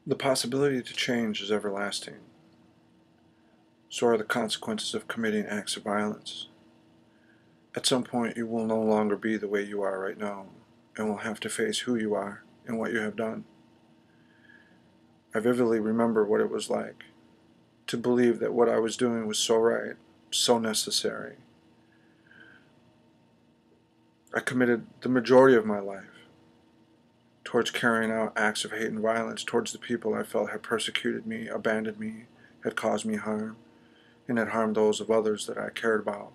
The possibility to change is everlasting. So are the consequences of committing acts of violence. At some point, you will no longer be the way you are right now, and will have to face who you are and what you have done. I vividly remember what it was like to believe that what I was doing was so right, so necessary. I committed the majority of my life towards carrying out acts of hate and violence towards the people I felt had persecuted me, abandoned me, had caused me harm, and had harmed those of others that I cared about.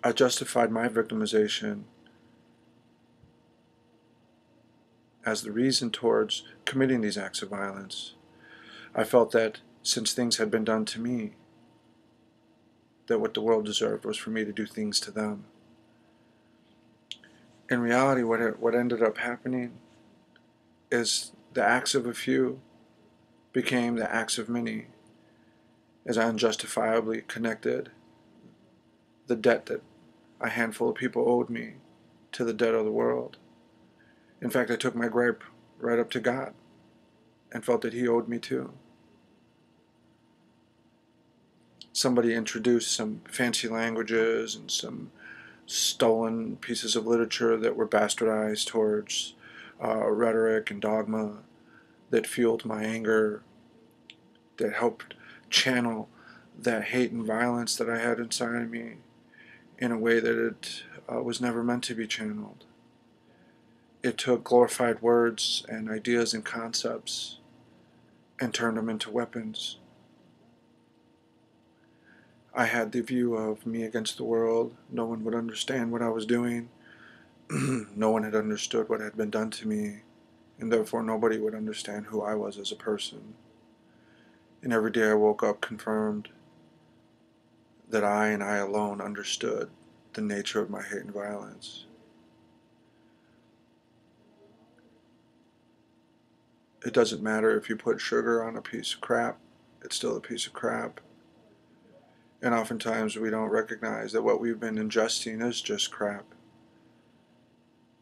I justified my victimization as the reason towards committing these acts of violence. I felt that since things had been done to me, that what the world deserved was for me to do things to them. In reality, what ended up happening is the acts of a few became the acts of many, as I unjustifiably connected the debt that a handful of people owed me to the debt of the world. In fact, I took my gripe right up to God and felt that He owed me too. Somebody introduced some fancy languages and some stolen pieces of literature that were bastardized towards rhetoric and dogma that fueled my anger, that helped channel that hate and violence that I had inside of me in a way that it was never meant to be channeled. It took glorified words and ideas and concepts and turned them into weapons. I had the view of me against the world. No one would understand what I was doing. No one had understood what had been done to me, and therefore nobody would understand who I was as a person. And every day I woke up confirmed that I and I alone understood the nature of my hate and violence. It doesn't matter if you put sugar on a piece of crap, it's still a piece of crap. And oftentimes we don't recognize that what we've been ingesting is just crap.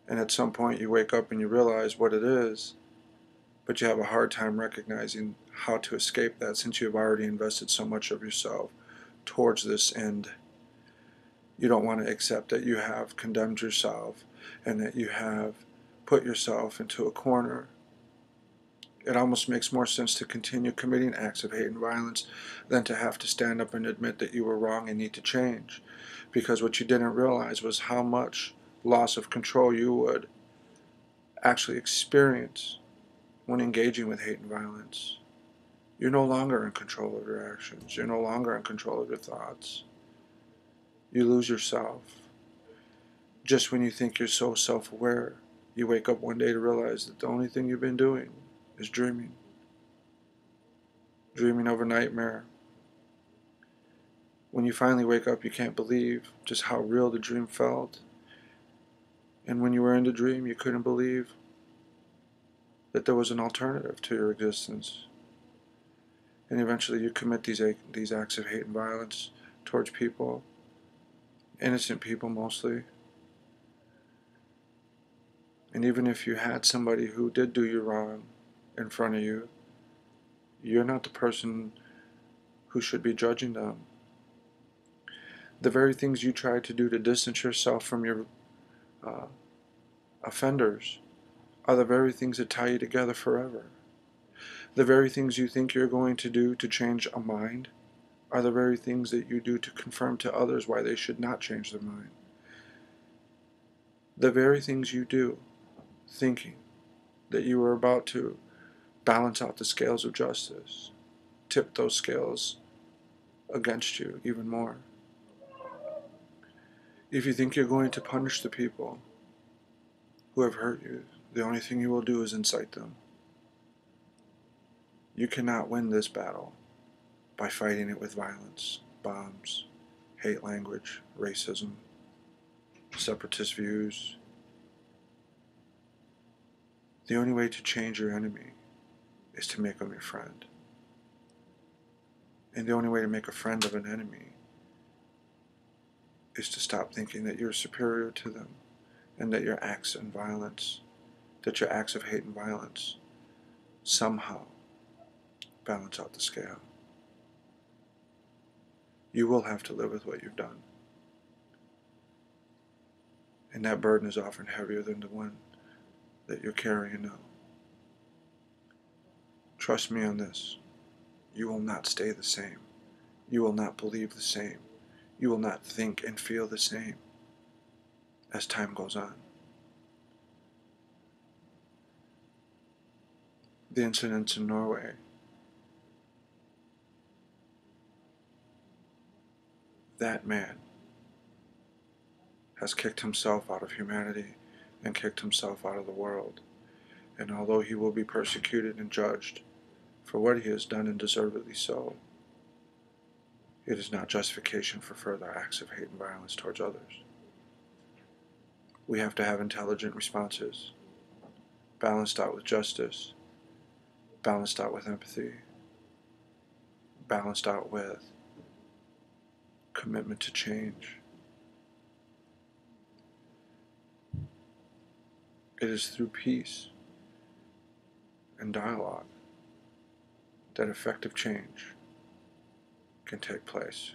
And at some point you wake up and you realize what it is, but you have a hard time recognizing how to escape that since you've already invested so much of yourself towards this end. You don't want to accept that you have condemned yourself and that you have put yourself into a corner. It almost makes more sense to continue committing acts of hate and violence than to have to stand up and admit that you were wrong and need to change. Because what you didn't realize was how much loss of control you would actually experience when engaging with hate and violence. You're no longer in control of your actions. You're no longer in control of your thoughts. You lose yourself. Just when you think you're so self-aware, you wake up one day to realize that the only thing you've been doing is dreaming. Dreaming of a nightmare. When you finally wake up, you can't believe just how real the dream felt. And when you were in the dream, you couldn't believe that there was an alternative to your existence. And eventually you commit these acts of hate and violence towards people, innocent people mostly. And even if you had somebody who did do you wrong in front of you, you're not the person who should be judging them. The very things you try to do to distance yourself from your offenders are the very things that tie you together forever. The very things you think you're going to do to change a mind are the very things that you do to confirm to others why they should not change their mind. The very things you do, thinking that you are about to balance out the scales of justice, tip those scales against you even more. If you think you're going to punish the people who have hurt you, the only thing you will do is incite them. You cannot win this battle by fighting it with violence, bombs, hate language, racism, separatist views. The only way to change your enemy is to make them your friend. And the only way to make a friend of an enemy is to stop thinking that you're superior to them and that your acts and violence that your acts of hate and violence somehow balance out the scale. You will have to live with what you've done. And that burden is often heavier than the one that you're carrying now. Trust me on this. You will not stay the same. You will not believe the same. You will not think and feel the same as time goes on. The incidents in Norway, that man has kicked himself out of humanity and kicked himself out of the world. And although he will be persecuted and judged for what he has done, and deservedly so, it is not justification for further acts of hate and violence towards others. We have to have intelligent responses, balanced out with justice, balanced out with empathy, balanced out with commitment to change. It is through peace and dialogue that effective change can take place.